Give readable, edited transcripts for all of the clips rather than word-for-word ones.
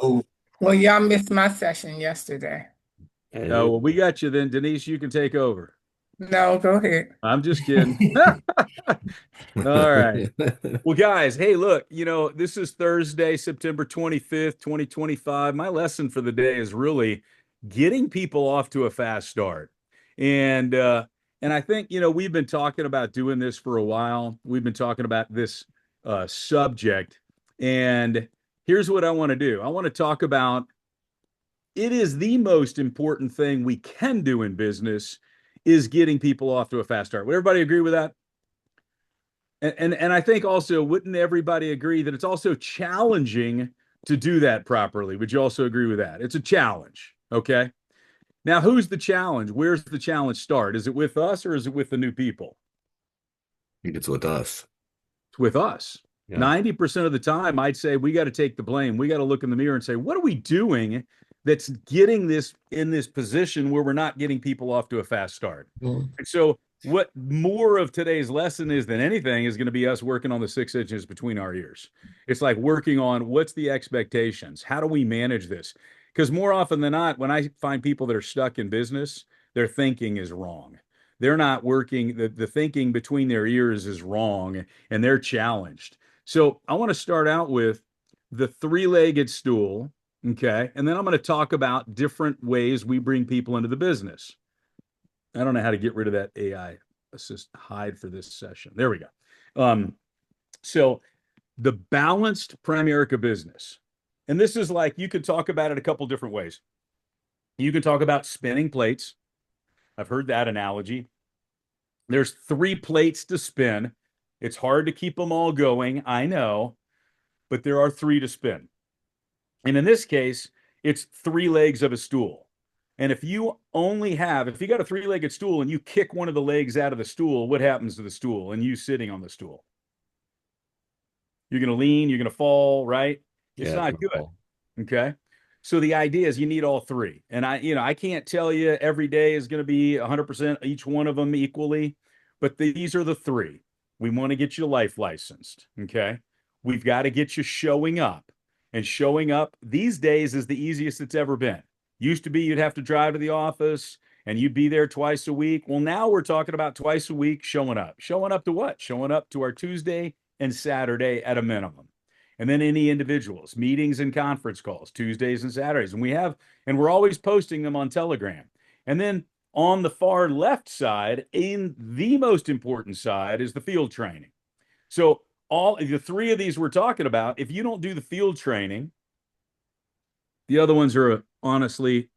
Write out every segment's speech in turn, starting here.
Oh, Well, y'all missed my session yesterday. Oh, and well, we got you then. Denise, you can take over. No, go ahead. I'm just kidding. All right. Well, guys, hey, look, this is Thursday, September 25th, 2025. My lesson for the day is really getting people off to a fast start. And and I think, we've been talking about doing this for a while. We've been talking about this subject. And here's what I want to do. I want to talk about it is the most important thing we can do in business is getting people off to a fast start. Would everybody agree with that? And I think also, wouldn't everybody agree that it's also challenging to do that properly? Would you also agree with that? It's a challenge. Okay. Now, who's the challenge? Where's the challenge start? Is it with us or is it with the new people? it's with us. It's with us. Yeah. 90% of the time, I'd say we got to take the blame. We got to look in the mirror and say, what are we doing that's getting this in this position where we're not getting people off to a fast start? Well, And so, what more of today's lesson is than anything is going to be us working on the 6 inches between our ears. It's like working on what's the expectations? How do we manage this? Because more often than not, when I find people that are stuck in business, their thinking is wrong. They're not working, the thinking between their ears is wrong and they're challenged. So I want to start out with the three-legged stool. Okay. And then I'm going to talk about different ways we bring people into the business. I don't know how to get rid of that AI assist hide for this session. There we go. So the balanced Primerica business. And this is like you could talk about it a couple different ways. You can talk about spinning plates. I've heard that analogy. There's 3 plates to spin. It's hard to keep them all going, I know, but there are 3 to spin. And in this case, it's 3 legs of a stool. And if you got a 3-legged stool and you kick one of the legs out of the stool, what happens to the stool and you sitting on the stool? You're going to lean, you're going to fall, right? It's yeah, it's not my good. fault. Okay. So the idea is you need all 3. And I can't tell you every day is going to be 100% each one of them equally, but these are the 3. We want to get you life licensed. Okay. We've got to get you showing up. And showing up these days is the easiest it's ever been. Used to be you'd have to drive to the office and you'd be there twice a week. Well, now we're talking about twice a week showing up. Showing up to what? Showing up to our Tuesday and Saturday at a minimum. And then any individuals, meetings and conference calls, Tuesdays and Saturdays. And we're always posting them on Telegram. And then on the far left side, in the most important side, is the field training. So all the 3 of these we're talking about, if you don't do the field training, the other ones are honestly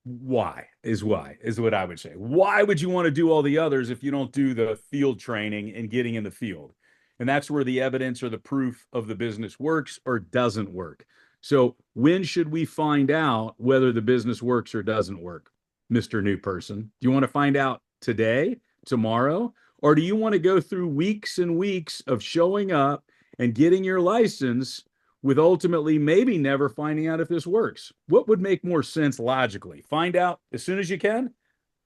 why is what I would say. Why would you want to do all the others if you don't do the field training and getting in the field? And that's where the evidence or the proof of the business works or doesn't work. So when should we find out whether the business works or doesn't work, Mr. New Person? Do you want to find out today, tomorrow, or do you want to go through weeks and weeks of showing up and getting your license with ultimately maybe never finding out if this works? What would make more sense logically? Find out as soon as you can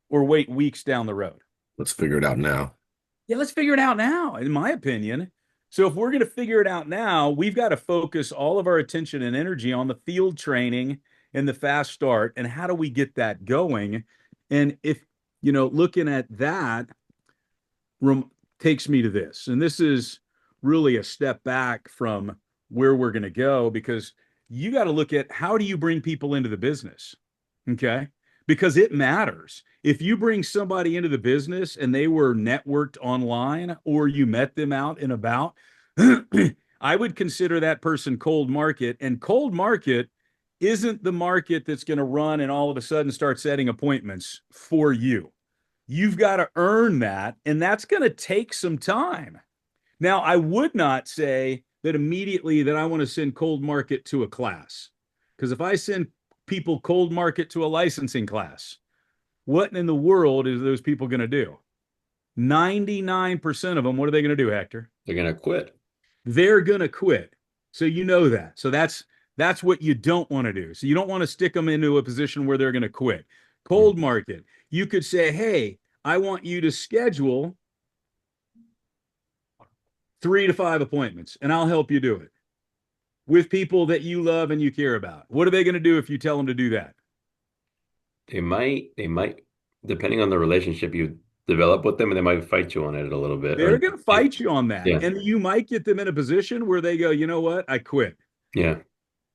or wait weeks down the road? Let's figure it out now. Yeah, let's figure it out now, in my opinion. So if we're going to figure it out now, we've got to focus all of our attention and energy on the field training and the fast start and how do we get that going? And if, looking at that takes me to this. And this is really a step back from where we're going to go because you got to look at how do you bring people into the business? Okay. Because it matters. If you bring somebody into the business and they were networked online or you met them out and about, I would consider that person cold market. And cold market isn't the market that's going to run and all of a sudden start setting appointments for you. You've got to earn that, and that's going to take some time. Now, I would not say that immediately that I want to send cold market to a class. Because if I send people cold market to a licensing class, what in the world is those people going to do? 99% of them, what are they going to do, Hector? They're gonna quit. They're going to quit. So you know that. So that's what you don't want to do. So you don't want to stick them into a position where they're going to quit. Cold Mhm. market. You could say, "Hey, I want you to schedule 3 to 5 appointments and I'll help you do it." with people that you love and you care about. What are they going to do if you tell them to do that? They might, depending on the relationship you develop with them, and they might fight you on it a little bit. They're going to fight you on that. Yeah. And you might get them in a position where they go, you know what? I quit. Yeah.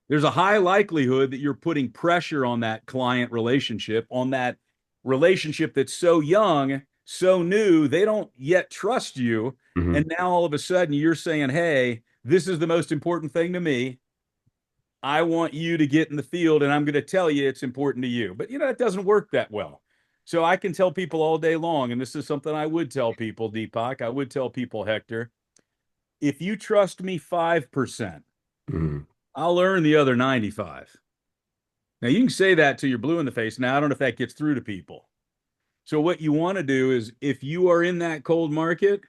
There's a high likelihood that you're putting pressure on that client relationship, on that relationship that's so young, so new, they don't yet trust you. Mhm. And now all of a sudden you're saying, hey, this is the most important thing to me. I want you to get in the field and I'm going to tell you it's important to you. But, it doesn't work that well. So I can tell people all day long, and this is something I would tell people, Deepak, I would tell people, Hector, if you trust me 5%, Mhm. I'll earn the other 95. Now you can say that till you're blue in the face. Now I don't know if that gets through to people. So what you want to do is, if you are in that cold market,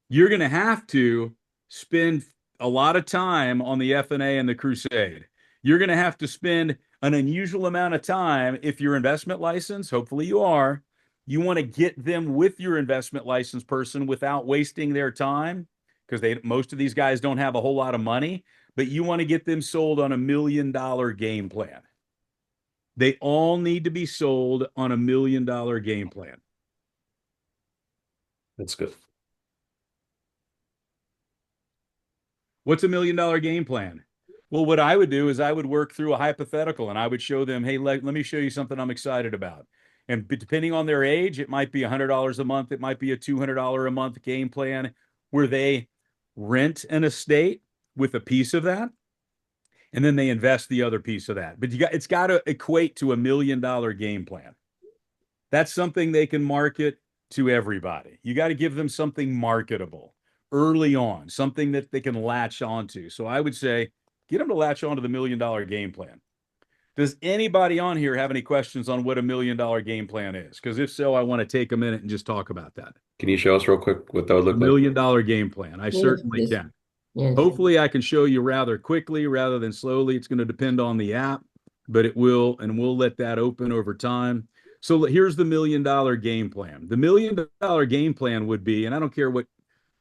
you're going to have to spend a lot of time on the F&A and the crusade. You're going to have to spend an unusual amount of time if your investment license, hopefully you are, you want to get them with your investment license person without wasting their time, because most of these guys don't have a whole lot of money, but you want to get them sold on $1 million game plan. They all need to be sold on $1 million game plan. That's good. What's $1 million game plan? Well, what I would do is I would work through a hypothetical and I would show them, hey, let me show you something I'm excited about. And depending on their age, it might be $100 a month. It might be a $200 a month game plan where they rent an estate with a piece of that, and then they invest the other piece of that. But it's got to equate to $1 million game plan. That's something they can market to everybody. You got to give them something marketable early on, something that they can latch onto. So I would say, get them to latch onto the $1 million game plan. Does anybody on here have any questions on what $1 million game plan is? Because if so, I want to take a minute and just talk about that. Can you show us real quick what that would look $1 like? million game plan. I certainly can. Yes. Hopefully I can show you rather quickly rather than slowly. It's going to depend on the app, but it will, and we'll let that open over time. So here's the $1 million game plan. The $1 million game plan would be, and I don't care what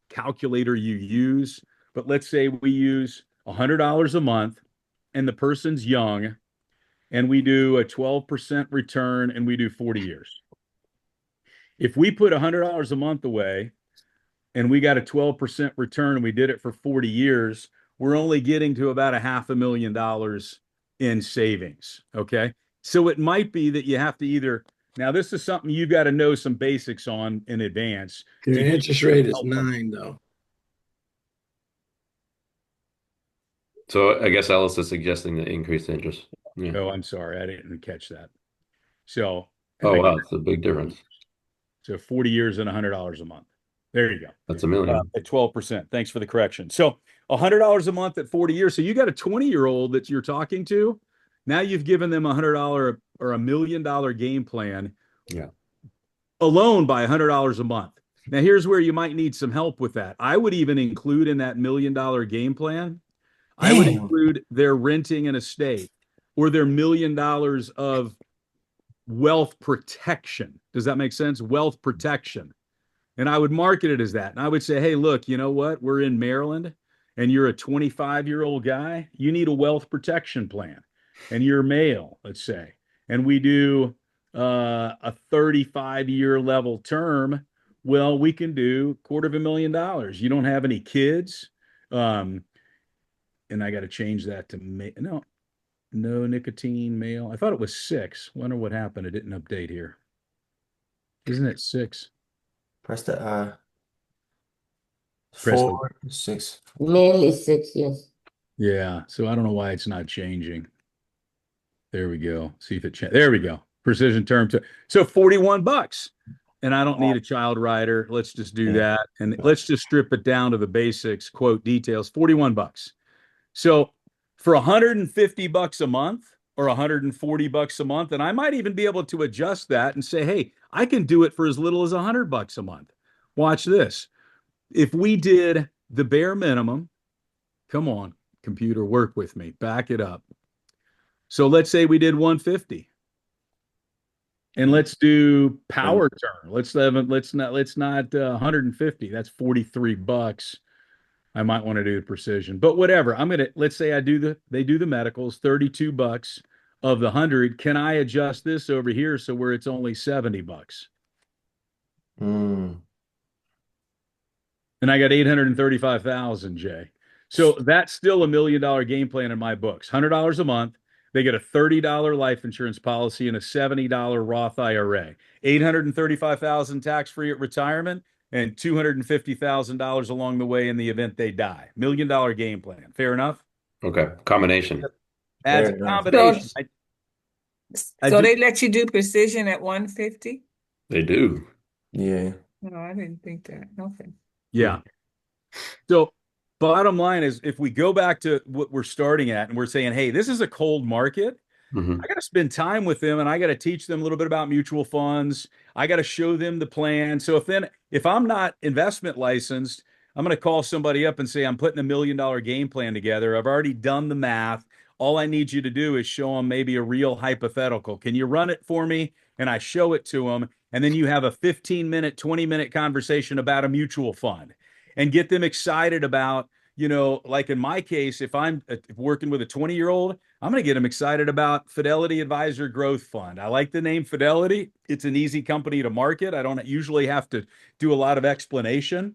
calculator you use, but let's say we use $100 a month and the person's young, and we do a 12% return and we do 40 years. If we put $100 a month away and we got a 12% return and we did it for 40 years, we're only getting to about $500,000 in savings. Okay. So it might be that you have to either, now this is something you've got to know some basics on in advance. Your to get interest rate is help. 9, though. So I guess Alice is suggesting the increased interest. Yeah. Oh, I'm sorry. I didn't catch that. So, Oh, wow. It's a big difference. So 40 years and $100 a month. There you go. That's $1 million. At 12%. Thanks for the correction. So $100 a month at 40 years. So you got a 20-year-old that you're talking to. Now you've given them $100 or $1 million game plan. Yeah. Alone by $100 a month. Now here's where you might need some help with that. I would even include in that $1 million game plan, I would include their renting an estate or their $1 million of wealth protection. Does that make sense? Wealth protection. And I would market it as that. And I would say, hey, look, you know what? We're in Maryland and you're a 25-year-old guy. You need a wealth protection plan. And you're male, let's say. And we do a 35-year level term. Well, we can do $250,000. You don't have any kids. And I got to change that to no nicotine, male. I thought it was 6. Wonder what happened. It didn't update here. Isn't it 6? Press the Press the- 4, 6. Male is 6, yes. Yeah. So I don't know why it's not changing. There we go. See if it changes. There we go. Precision term. So $41. And I don't need a child rider. Let's just do that. And let's just strip it down to the basics, quote details, $41. So for $150 a month or $140 a month, and I might even be able to adjust that and say, hey, I can do it for as little as $100 a month. Watch this. If we did the bare minimum, come on, computer, work with me, back it up. So let's say we did 150. And let's do power turn. Let's not 150. That's $43. I might want to do the precision, but whatever. Let's say they do the medicals, $32 of the 100. Can I adjust this over here so where it's only $70? Mm. And I got 835,000, Jay. So that's still $1 million game plan in my books. $100 a month. They get a $30 life insurance policy and a $70 Roth IRA. 835,000 tax-free at retirement and $250,000 along the way in the event they die. $1 million game plan. Fair enough? Okay. Combination. Adds a Fair enough. combination. I So do- they let you do precision at 150? They do. Yeah. No, I didn't think that. Okay. Yeah. So bottom line is if we go back to what we're starting at and we're saying, hey, this is a cold market, Mhm. I got to spend time with them and I got to teach them a little bit about mutual funds. I got to show them the plan. So if I'm not investment licensed, I'm going to call somebody up and say, I'm putting $1 million game plan together. I've already done the math. All I need you to do is show them maybe a real hypothetical. Can you run it for me? And I show it to them. And then you have a 15-minute, 20-minute conversation about a mutual fund and get them excited about, like in my case, if I'm working with a 20-year-old, I'm going to get them excited about Fidelity Advisor Growth Fund. I like the name Fidelity. It's an easy company to market. I don't usually have to do a lot of explanation.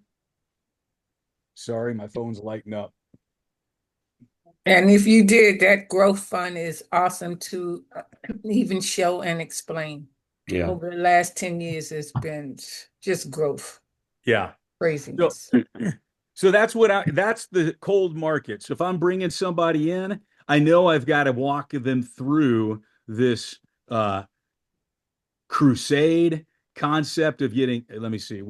Sorry, my phone's lighting up. And if you did, that growth fund is awesome to even show and explain. Yeah. Over the last 10 years, it's been just growth, Yeah. craziness. So that's that's the cold market. So if I'm bringing somebody in, I know I've got to walk them through this crusade concept of let me see,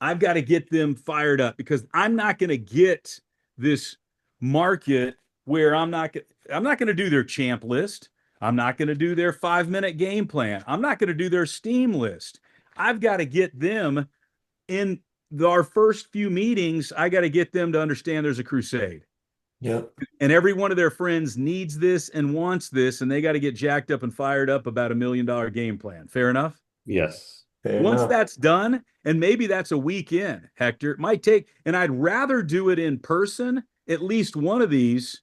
I've got to get them fired up because I'm not going to get this market where I'm not going to do their champ list. I'm not going to do their 5-minute game plan. I'm not going to do their Steam list. I've got to get them in our first few meetings. I got to get them to understand there's a crusade. Yep. And every one of their friends needs this and wants this, and they got to get jacked up and fired up about $1 million game plan. Fair enough? Yes. Fair Once enough. that's done, and maybe that's a weekend, Hector, it might take, and I'd rather do it in person, at least one of these,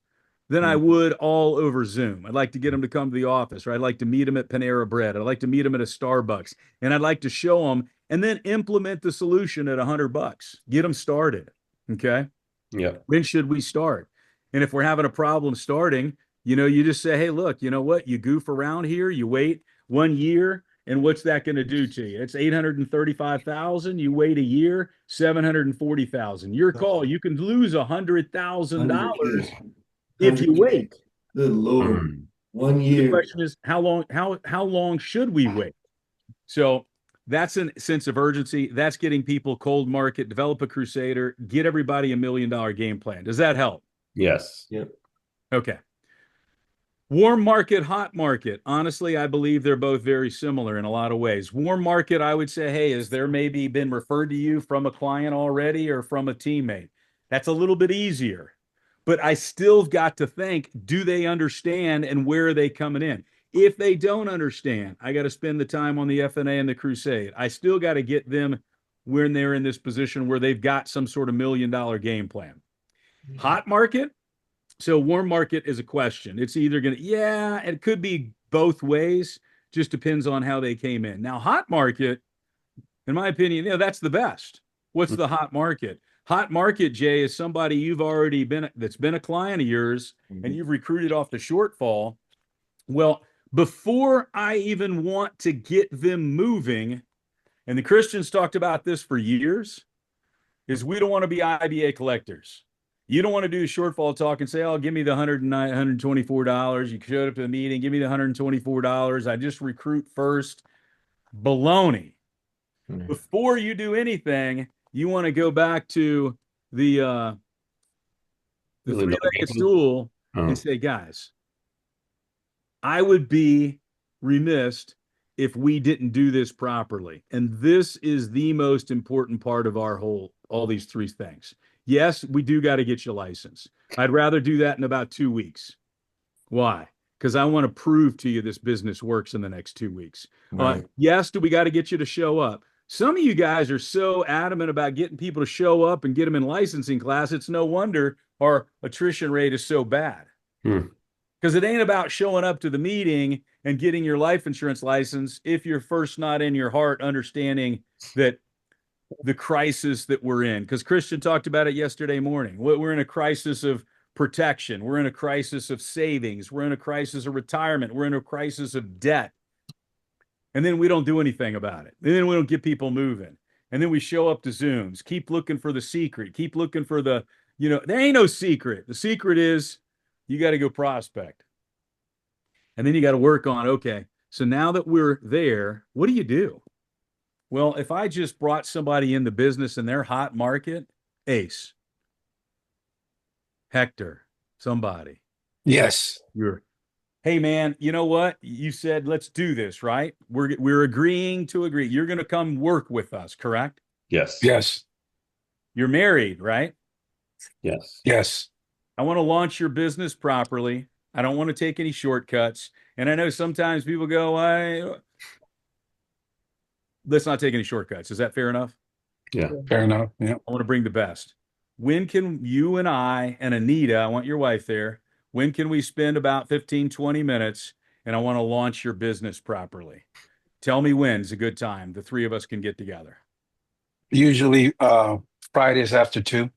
than I would all over Zoom. I'd like to get them to come to the office, or I'd like to meet them at Panera Bread. I'd like to meet them at a Starbucks, and I'd like to show them and then implement the solution at $100. Get them started. Okay. Yeah. When should we start? And if we're having a problem starting, you just say, hey, look, you know what? You goof around here, you wait 1 year, and what's that going to do to you? It's 835,000. You wait a year, 740,000. Your call. You can lose $100,000 if you wait. Good Lord. Mm. 1 The year. question is, how long should we wait? So that's a sense of urgency. That's getting people cold market, develop a crusader, get everybody $1 million game plan. Does that help? Yes. Yep. Okay. Warm market, hot market. Honestly, I believe they're both very similar in a lot of ways. Warm market, I would say, hey, has there maybe been referred to you from a client already or from a teammate? That's a little bit easier. But I still got to think, do they understand and where are they coming in? If they don't understand, I got to spend the time on the FNA and the crusade. I still got to get them when they're in this position where they've got some sort of $1 million game plan. Hot market. So warm market is a question. It's either going to, it could be both ways. Just depends on how they came in. Now, hot market, in my opinion, that's the best. What's the hot market? Hot market, Jay, is somebody that's been a client of yours and you've recruited off the shortfall. Well, before I even want to get them moving, and the Christians talked about this for years, is we don't want to be IBA collectors. You don't want to do a shortfall talk and say, oh, give me the $124. You showed up to the meeting, give me the $124. I just recruit first. Baloney. Before you do anything, you want to go back to the three-legged stool and say, guys, I would be remiss if we didn't do this properly. And this is the most important part of all these three things. Yes, we do got to get you licensed. I'd rather do that in about 2 weeks. Why? Because I want to prove to you this business works in the next 2 weeks. Right. Yes, do we got to get you to show up? Some of you guys are so adamant about getting people to show up and get them in licensing class. It's no wonder our attrition rate is so bad. Hmm. Because it ain't about showing up to the meeting and getting your life insurance license if you're first not in your heart understanding that the crisis that we're in. Because Christian talked about it yesterday morning. We're in a crisis of protection. We're in a crisis of savings. We're in a crisis of retirement. We're in a crisis of debt. And then we don't do anything about it. And then we don't get people moving. And then we show up to Zooms, keep looking for the secret, keep looking for the, there ain't no secret. The secret is you got to go prospect. And then you got to work on, okay, so now that we're there, what do you do? Well, if I just brought somebody in the business in their hot market, Ace, Hector, somebody, Yes. hey man, you know what? You said let's do this, right? We're agreeing to agree. You're going to come work with us, correct? Yes. Yes. You're married, right? Yes. Yes. I want to launch your business properly. I don't want to take any shortcuts. And I know sometimes people go, let's not take any shortcuts. Is that fair enough? Yeah. Fair enough. Yeah. I want to bring the best. When can you and I and Anita, I want your wife there, when can we spend about 15, 20 minutes and I want to launch your business properly? Tell me when's a good time. The three of us can get together. Usually Fridays after 2.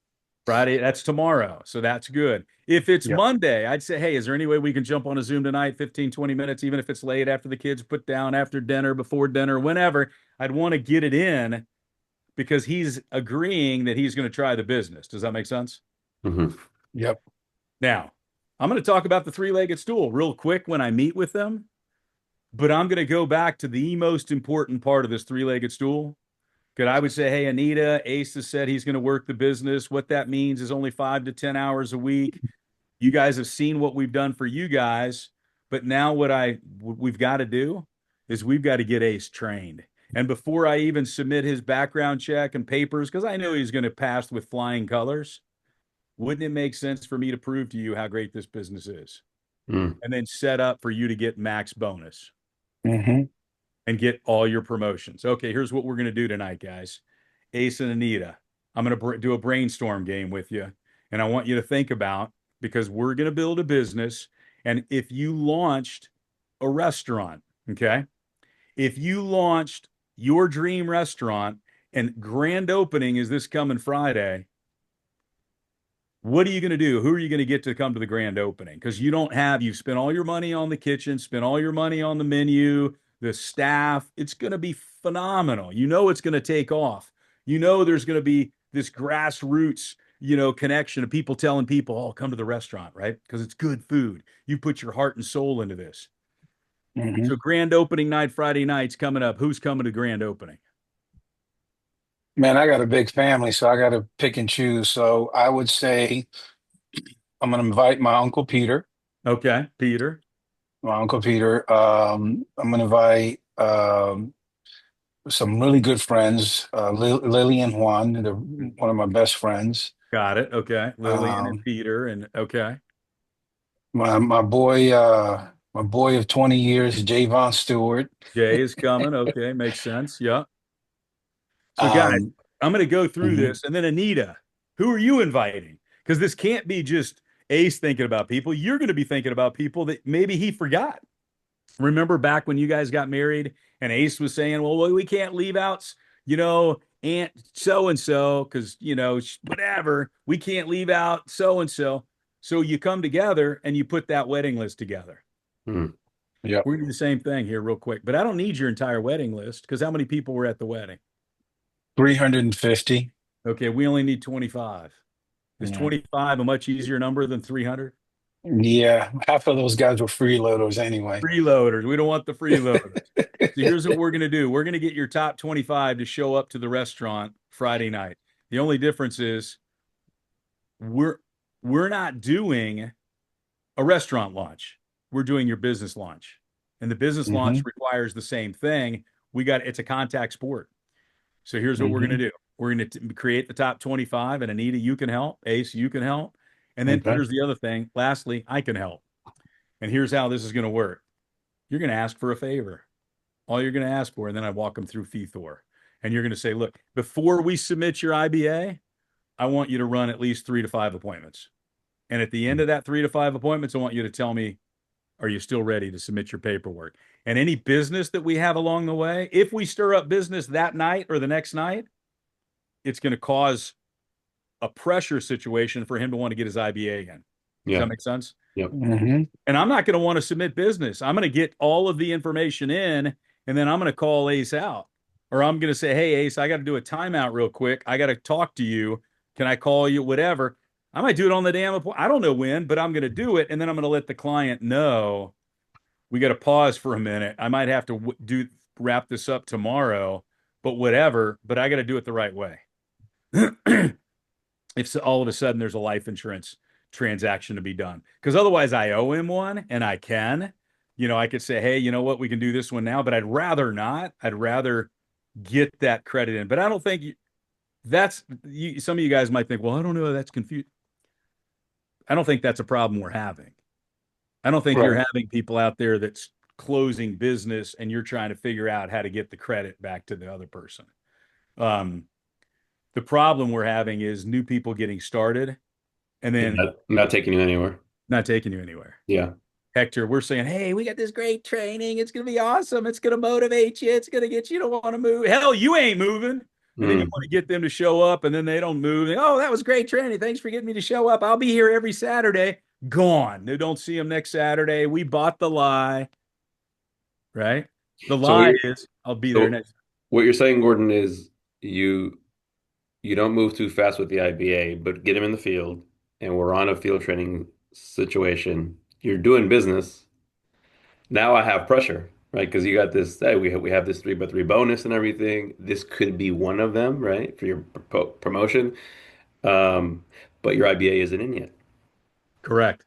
Friday, that's tomorrow. So that's good. If it's Yeah. Monday, I'd say, hey, is there any way we can jump on a Zoom tonight, 15, 20 minutes, even if it's late after the kids put down, after dinner, before dinner, whenever? I'd want to get it in because he's agreeing that he's going to try the business. Does that make sense? Mm-hmm. Yep. Now, I'm going to talk about the three-legged stool real quick when I meet with them, but I'm going to go back to the most important part of this three-legged stool. Because I would say, hey, Anita, Ace has said he's going to work the business. What that means is only 5 to 10 hours a week. You guys have seen what we've done for you guys, but now what we've got to do is we've got to get Ace trained. And before I even submit his background check and papers, because I know he's going to pass with flying colors, wouldn't it make sense for me to prove to you how great this business is? Mm. And then set up for you to get max bonus Mm-hmm. and get all your promotions. Okay, here's what we're going to do tonight, guys. Ace and Anita, I'm going to do a brainstorm game with you. And I want you to think about, because we're going to build a business. And if you launched a restaurant, okay, if you launched your dream restaurant and grand opening is this coming Friday, what are you going to do? Who are you going to get to come to the grand opening? Because you've spent all your money on the kitchen, spent all your money on the menu, the staff. It's going to be phenomenal. It's going to take off. There's going to be this grassroots, connection of people telling people, oh, come to the restaurant, right? Because it's good food. You put your heart and soul into this. Mm-hmm. So grand opening night, Friday night's coming up. Who's coming to grand opening? Man, I got a big family, so I got to pick and choose. So I would say I'm going to invite my Uncle Peter. Okay, Peter. My Uncle Peter. I'm going to invite some really good friends, Lily and Juan. They're one of my best friends. Got it. Okay. Lillian and Um, Peter. And okay. my boy of 20 years, Javon Stewart. Jay is coming. Okay. Makes sense. Yeah. So guys, I'm going to go through Mhm. this. And then Anita, who are you inviting? Because this can't be just Ace thinking about people. You're going to be thinking about people that maybe he forgot. Remember back when you guys got married and Ace was saying, well, we can't leave out, Aunt so-and-so because, whatever. We can't leave out so-and-so. So you come together and you put that wedding list together. Mm. Yep. We're going to do the same thing here real quick. But I don't need your entire wedding list because how many people were at the wedding? 350. Okay, we only need 25. Is Yeah. 25 a much easier number than 300? Yeah, half of those guys were freeloaders anyway. Freeloaders. We don't want the freeloaders. So here's what we're going to do. We're going to get your top 25 to show up to the restaurant Friday night. The only difference is we're not doing a restaurant launch. We're doing your business launch. And the business launch requires the same thing. It's a contact sport. So here's what we're going to do. We're going to create the top 25, and Anita, you can help. Ace, you can help. And then here's the other thing. Lastly, I can help. And here's how this is going to work. You're going to ask for a favor. All you're going to ask for, and then I walk them through FETHOR. And you're going to say, look, before we submit your IBA, I want you to run at least 3 to 5 appointments. And at the end of that 3 to 5 appointments, I want you to tell me, are you still ready to submit your paperwork? And any business that we have along the way, if we stir up business that night or the next night, it's going to cause a pressure situation for him to want to get his IBA again. Does Yeah. that make sense? Yep. Mhm. And I'm not going to want to submit business. I'm going to get all of the information in, and then I'm going to call Ace out. Or I'm going to say, hey, Ace, I got to do a timeout real quick. I got to talk to you. Can I call you? Whatever. I might do it on the damn appointment. I don't know when, but I'm going to do it. And then I'm going to let the client know we got to pause for a minute. I might have to wrap this up tomorrow, but whatever. But I got to do it the right way. If all of a sudden there's a life insurance transaction to be done, because otherwise I owe him one, and I can, I could say, hey, you know what, we can do this one now, but I'd rather not. I'd rather get that credit in. But I don't think some of you guys might think, well, I don't know, that's confused. I don't think that's a problem we're having. I don't think Right. you're having people out there that's closing business and you're trying to figure out how to get the credit back to the other person. The problem we're having is new people getting started and then Not taking you anywhere. not taking you anywhere. Yeah. Hector, we're saying, hey, we got this great training. It's going to be awesome. It's going to motivate you. It's going to get you to want to move. Hell, you ain't moving. And then you want to get them to show up, and then they don't move. Oh, that was great training. Thanks for getting me to show up. I'll be here every Saturday. Gone. They don't see them next Saturday. We bought the lie. Right? The lie is I'll be there next. What you're saying, Gordon, is you don't move too fast with the IBA, but get him in the field, and we're on a field training situation. You're doing business. Now I have pressure, right? Because you got this, hey, we have this 3x3 bonus and everything. This could be one of them, right, for your promotion. But your IBA isn't in yet. Correct.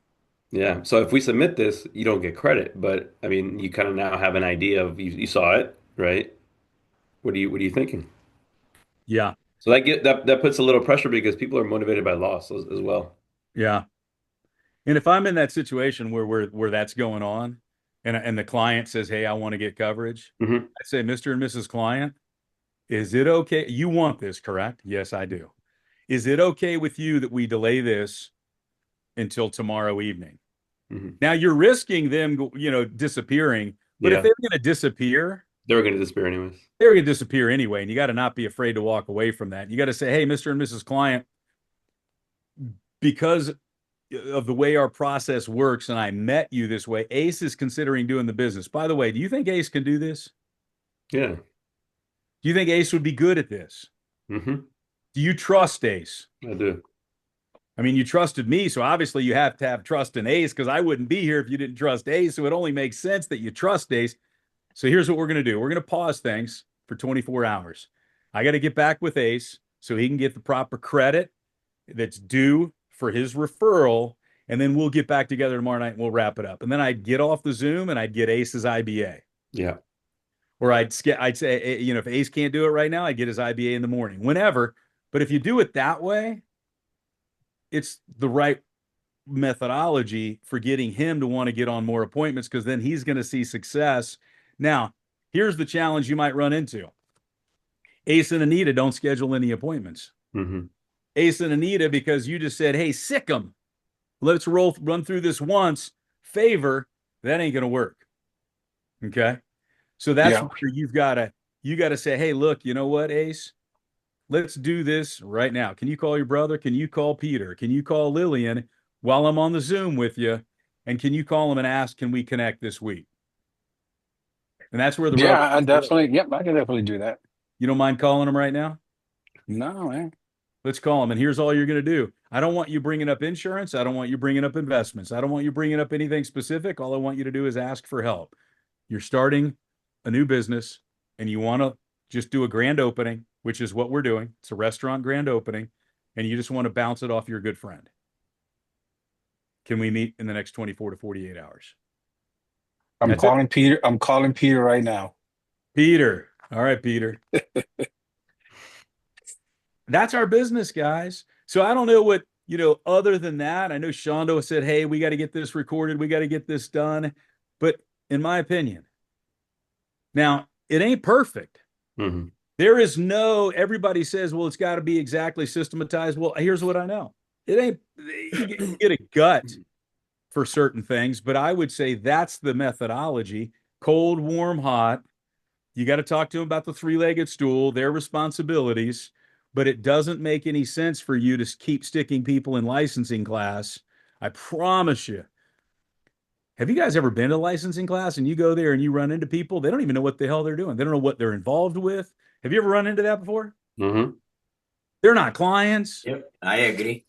Yeah. So if we submit this, you don't get credit. But I mean, you kind of now have an idea of you saw it, right? What are you thinking? Yeah. So that puts a little pressure because people are motivated by loss as well. Yeah. And if I'm in that situation where that's going on, and the client says, hey, I want to get coverage, Mhm. I say, Mr. and Mrs. Client, is it okay? You want this, correct? Yes, I do. Is it okay with you that we delay this until tomorrow evening? Mhm. Now you're risking them, disappearing, but Yeah. if they're going to disappear, They're going to disappear anyways. they're going to disappear anyway. And you got to not be afraid to walk away from that. You got to say, hey, Mr. and Mrs. Client, because of the way our process works, and I met you this way, Ace is considering doing the business. By the way, do you think Ace can do this? Yeah. Do you think Ace would be good at this? Mm-hmm. Do you trust Ace? I do. I mean, you trusted me, so obviously you have to have trust in Ace, because I wouldn't be here if you didn't trust Ace. So it only makes sense that you trust Ace. So here's what we're going to do. We're going to pause things for 24 hours. I got to get back with Ace so he can get the proper credit that's due for his referral, and then we'll get back together tomorrow night and we'll wrap it up. And then I'd get off the Zoom and I'd get Ace's IBA. Yeah. Or I'd say, if Ace can't do it right now, I'd get his IBA in the morning, whenever. But if you do it that way, it's the right methodology for getting him to want to get on more appointments, because then he's going to see success. Now, here's the challenge you might run into. Ace and Anita don't schedule any appointments. Mm-hmm. Ace and Anita, because you just said, hey, sick them. Let's run through this once. Favor, that ain't going to work. Okay? So that's where you got to say, hey, look, you know what, Ace? Let's do this right now. Can you call your brother? Can you call Peter? Can you call Lillian while I'm on the Zoom with you? And can you call them and ask, can we connect this week? And that's where I can definitely do that. You don't mind calling them right now? No, man. Let's call them. And here's all you're going to do. I don't want you bringing up insurance. I don't want you bringing up investments. I don't want you bringing up anything specific. All I want you to do is ask for help. You're starting a new business and you want to just do a grand opening, which is what we're doing. It's a restaurant grand opening, and you just want to bounce it off your good friend. Can we meet in the next 24 to 48 hours? I'm calling Peter. I'm calling Peter right now. Peter. All right, Peter. That's our business, guys. So I don't know what, other than that, I know Shondo said, hey, we got to get this recorded. We got to get this done. But in my opinion, now it ain't perfect. Mm-hmm. There is no, everybody says, well, it's got to be exactly systematized. Well, here's what I know. It ain't, you get a gut for certain things, but I would say that's the methodology. Cold, warm, hot. You got to talk to them about the three-legged stool, their responsibilities, but it doesn't make any sense for you to keep sticking people in licensing class. I promise you. Have you guys ever been to licensing class and you go there and you run into people? They don't even know what the hell they're doing. They don't know what they're involved with. Have you ever run into that before? Mm-hmm. They're not clients. Yep, I agree.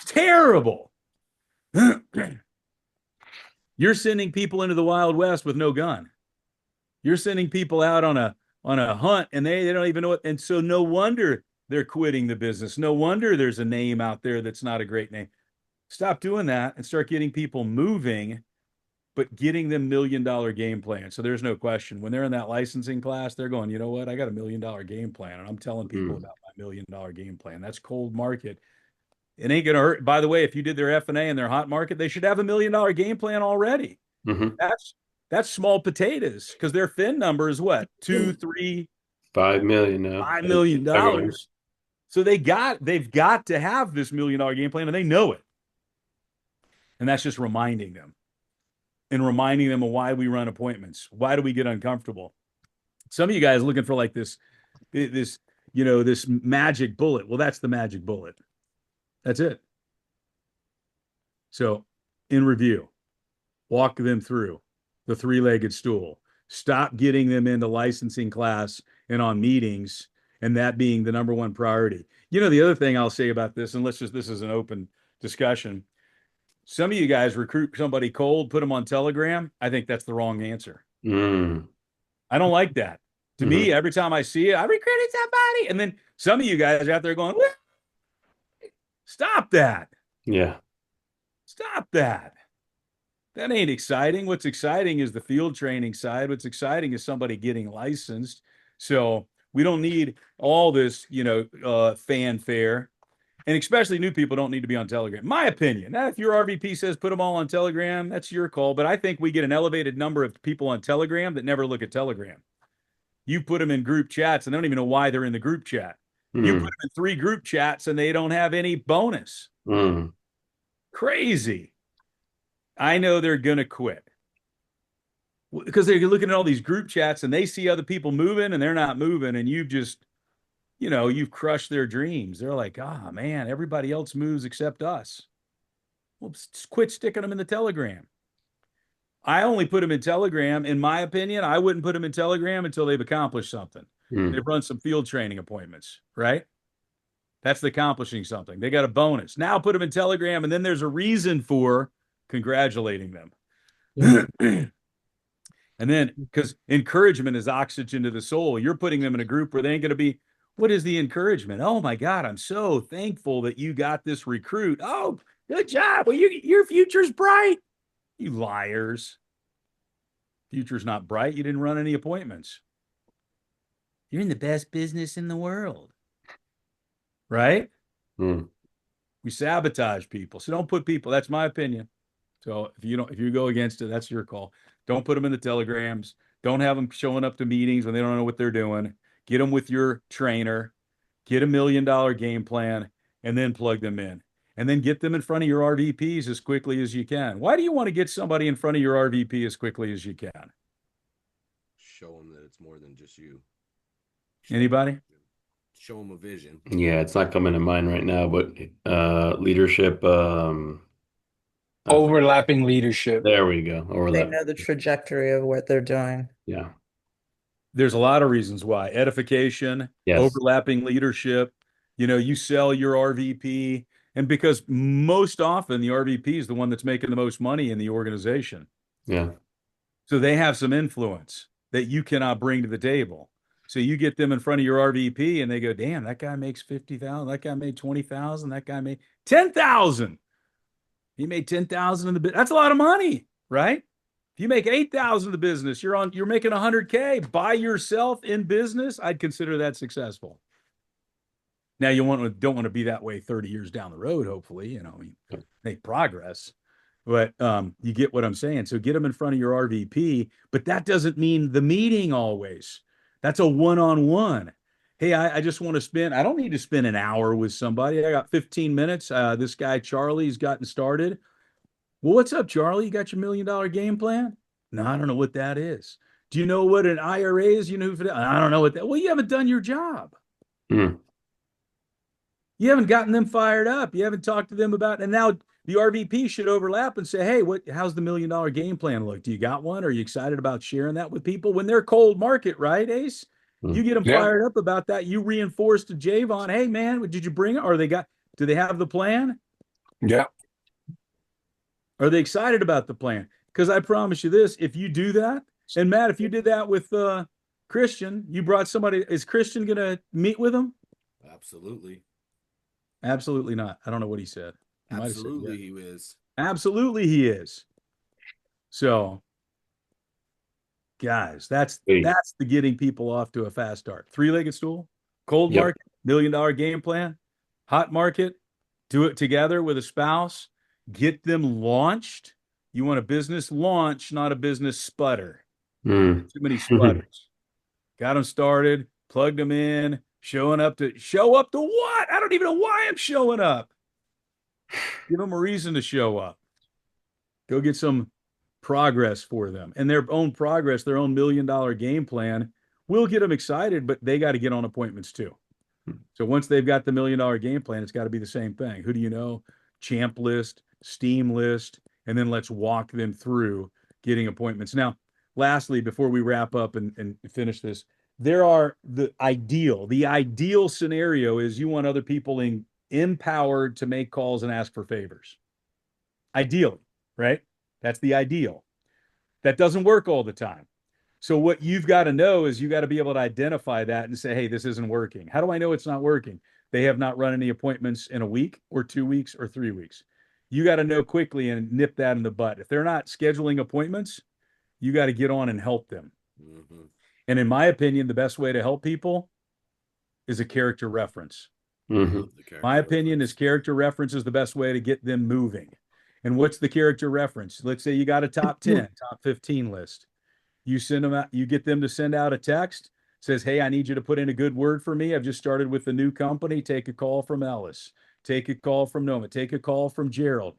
Terrible. You're sending people into the Wild West with no gun. You're sending people out on a hunt and they don't even know what. And so no wonder they're quitting the business. No wonder there's a name out there that's not a great name. Stop doing that and start getting people moving, but getting them $1 million game plan. So there's no question. When they're in that licensing class, they're going, you know what? I got $1 million game plan. And I'm telling people about my $1 million game plan. That's cold market. It ain't going to hurt. By the way, if you did their F&A and their hot market, they should have $1 million game plan already. Mm-hmm. That's small potatoes because their fin number is what? 2, 3, 5 million now. $5 million. So they've got to have this $1 million game plan and they know it. And that's just reminding them. And reminding them of why we run appointments. Why do we get uncomfortable? Some of you guys looking for like this magic bullet. Well, that's the magic bullet. That's it. So in review, walk them through the three-legged stool. Stop getting them into licensing class and on meetings, and that being the number one priority. You know, the other thing I'll say about this, and this is an open discussion. Some of you guys recruit somebody cold, put them on Telegram. I think that's the wrong answer. I don't like that. To me, every time I see it, I recruited somebody. And then some of you guys are out there going, what? Stop that. Yeah. Stop that. That ain't exciting. What's exciting is the field training side. What's exciting is somebody getting licensed. So we don't need all this, fanfare. And especially new people don't need to be on Telegram. My opinion. Now, if your RVP says put them all on Telegram, that's your call. But I think we get an elevated number of people on Telegram that never look at Telegram. You put them in group chats and they don't even know why they're in the group chat. You put them in 3 group chats and they don't have any bonus. Crazy. I know they're going to quit. Because they're looking at all these group chats and they see other people moving and they're not moving. And you've just, you've crushed their dreams. They're like, man, everybody else moves except us. Well, quit sticking them in the Telegram. I only put them in Telegram. In my opinion, I wouldn't put them in Telegram until they've accomplished something. They've run some field training appointments, right? That's accomplishing something. They got a bonus. Now put them in Telegram, and then there's a reason for congratulating them. And then, because encouragement is oxygen to the soul, you're putting them in a group where they ain't going to be, what is the encouragement? Oh my God, I'm so thankful that you got this recruit. Oh, good job. Well, your future's bright. You liars. Future's not bright. You didn't run any appointments. You're in the best business in the world. Right? We sabotage people. So don't put people, that's my opinion. So if you go against it, that's your call. Don't put them in the Telegrams. Don't have them showing up to meetings when they don't know what they're doing. Get them with your trainer. Get $1 million game plan and then plug them in. And then get them in front of your RVPs as quickly as you can. Why do you want to get somebody in front of your RVP as quickly as you can? Show them that it's more than just you. Anybody? Show them a vision. Yeah, it's not coming to mind right now, but leadership. Overlapping leadership. There we go. They Overlap. know the trajectory of what they're doing. Yeah. There's a lot of reasons why. Edification, Yes. overlapping leadership. You sell your RVP. And because most often the RVP is the one that's making the most money in the organization. Yeah. So they have some influence that you cannot bring to the table. So you get them in front of your RVP and they go, damn, that guy makes 50,000. That guy made 20,000. That guy made 10,000. He made 10,000 in the business. That's a lot of money, right? If you make 8,000 in the business, you're making 100K by yourself in business. I'd consider that successful. Now you don't want to be that way 30 years down the road. Hopefully, make progress, but you get what I'm saying. So get them in front of your RVP, but that doesn't mean the meeting always. That's a one-on-one. hey, I just want to spend, I don't need to spend an hour with somebody. I got 15 minutes. This guy, Charlie's gotten started. Well, what's up, Charlie? You got your $1 million game plan? No, I don't know what that is. Do you know what an IRA is? You know, I don't know what that. Well, you haven't done your job. Hmm. You haven't gotten them fired up. You haven't talked to them about, and now the RVP should overlap and say, hey, how's the $1 million game plan look? Do you got one? Are you excited about sharing that with people when they're cold market, right, Ace? You get them Yeah. fired up about that. You reinforce to Javon, hey man, did you bring it? Or do they have the plan? Yeah. Are they excited about the plan? Because I promise you this, if you do that, and Matt, if you did that with Christian, you brought somebody, is Christian gonna meet with him? Absolutely. Absolutely not. I don't know what he said. He might have said Absolutely, yeah. he is. Absolutely he is. So guys, that's Hey. the getting people off to a fast start. Three-legged stool, cold Yep. market, $1 million game plan, hot market, do it together with a spouse, get them launched. You want a business launch, not a business sputter. Hmm. Too many sputters. Got them started, plugged them in, show up to what? I don't even know why I'm showing up. Give them a reason to show up. Go get some progress for them, and their own progress, their own $1 million game plan will get them excited, but they got to get on appointments too. So once they've got the $1 million game plan, it's got to be the same thing. Who do you know? Champ list, Steam list, and then let's walk them through getting appointments. Now, lastly, before we wrap up and finish this, there are the ideal scenario is you want other people empowered to make calls and ask for favors. Ideally, right? That's the ideal. That doesn't work all the time. So what you've got to know is you got to be able to identify that and say, hey, this isn't working. How do I know it's not working? They have not run any appointments in a week or 2 weeks or 3 weeks. You got to know quickly and nip that in the butt. If they're not scheduling appointments, you got to get on and help them. Mm-hmm. And in my opinion, the best way to help people is a character reference. Mhm. My opinion is character reference is the best way to get them moving. And what's the character reference? Let's say you got a top 10, top 15 list. You send them out, you get them to send out a text, says, hey, I need you to put in a good word for me. I've just started with a new company. Take a call from Ellis. Take a call from Noma. Take a call from Gerald.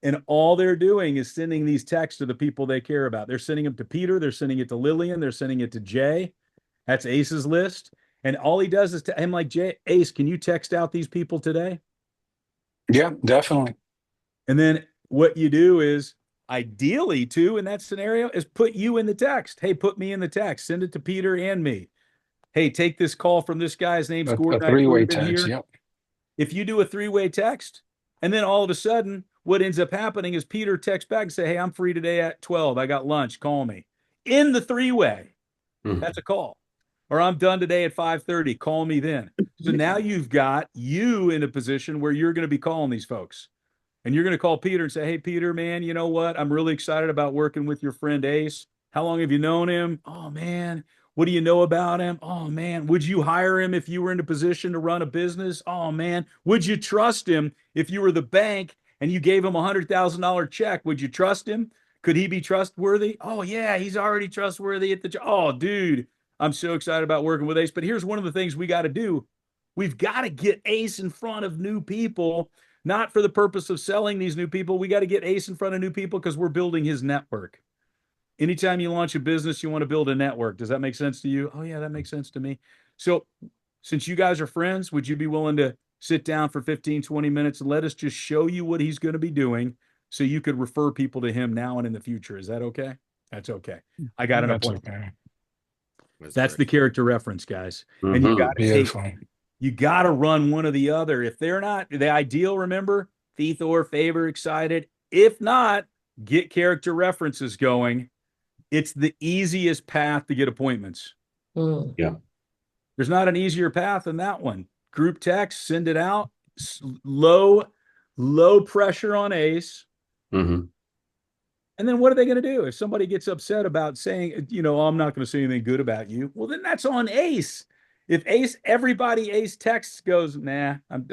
And all they're doing is sending these texts to the people they care about. They're sending them to Peter. They're sending it to Lillian. They're sending it to Jay. That's Ace's list. And all he does is I'm like, Jay, Ace, can you text out these people today? Yeah, definitely. And then what you do is ideally too, in that scenario, is put you in the text. Hey, put me in the text. Send it to Peter and me. Hey, take this call from this guy's name's A Gordon. three-way I've text. here. Yep. If you do a three-way text, and then all of a sudden, what ends up happening is Peter texts back and say, hey, I'm free today at 12. I got lunch. Call me. In the three-way. Mhm. That's a call. Or I'm done today at 5:30. Call me then. So now you've got you in a position where you're going to be calling these folks. And you're going to call Peter and say, hey, Peter, man, you know what? I'm really excited about working with your friend Ace. How long have you known him? Oh, man. What do you know about him? Oh, man. Would you hire him if you were in a position to run a business? Oh, man. Would you trust him if you were the bank and you gave him a $100,000 check? Would you trust him? Could he be trustworthy? Oh, yeah, he's already trustworthy at the job. Oh, dude, I'm so excited about working with Ace. But here's one of the things we got to do. We've got to get Ace in front of new people. Not for the purpose of selling these new people. We got to get Ace in front of new people because we're building his network. Anytime you launch a business, you want to build a network. Does that make sense to you? Oh, yeah, that makes sense to me. So since you guys are friends, would you be willing to sit down for 15, 20 minutes and let us just show you what he's going to be doing so you could refer people to him now and in the future? Is that okay? That's okay. I got an That's appointment. okay. That's the character reference, guys. And you Mhm. got to Beautiful. you got to run one or the other. If they're not the ideal, remember, thief or favor, excited. If not, get character references going. It's the easiest path to get appointments. Mm. There's not an easier path than that one. Group text, send it out. Low pressure on Ace. Mhm. And then what are they going to do? If somebody gets upset about saying, oh, I'm not going to say anything good about you, well, then that's on Ace. If everybody Ace texts goes, nah, I'm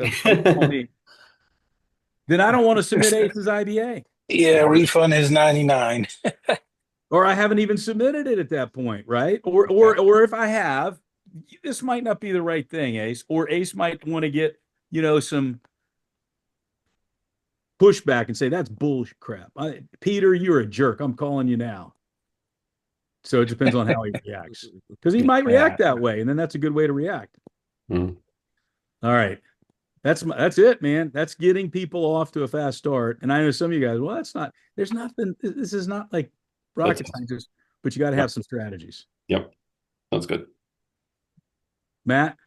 then I don't want to submit Ace's IBA. Yeah, refund is 99. Or I haven't even submitted it at that point, right? Or if I have, this might not be the right thing, Ace, or Ace might want to get, some pushback and say, that's bullshit crap. Peter, you're a jerk. I'm calling you now. So it depends on how he reacts, because he might react that way. And then that's a good way to react. Hmm. All right. That's it, man. That's getting people off to a fast start. And I know some of you guys, well, this is not like rocket That's- scientist, but you got to have some strategies. Yep. That's good. Matt?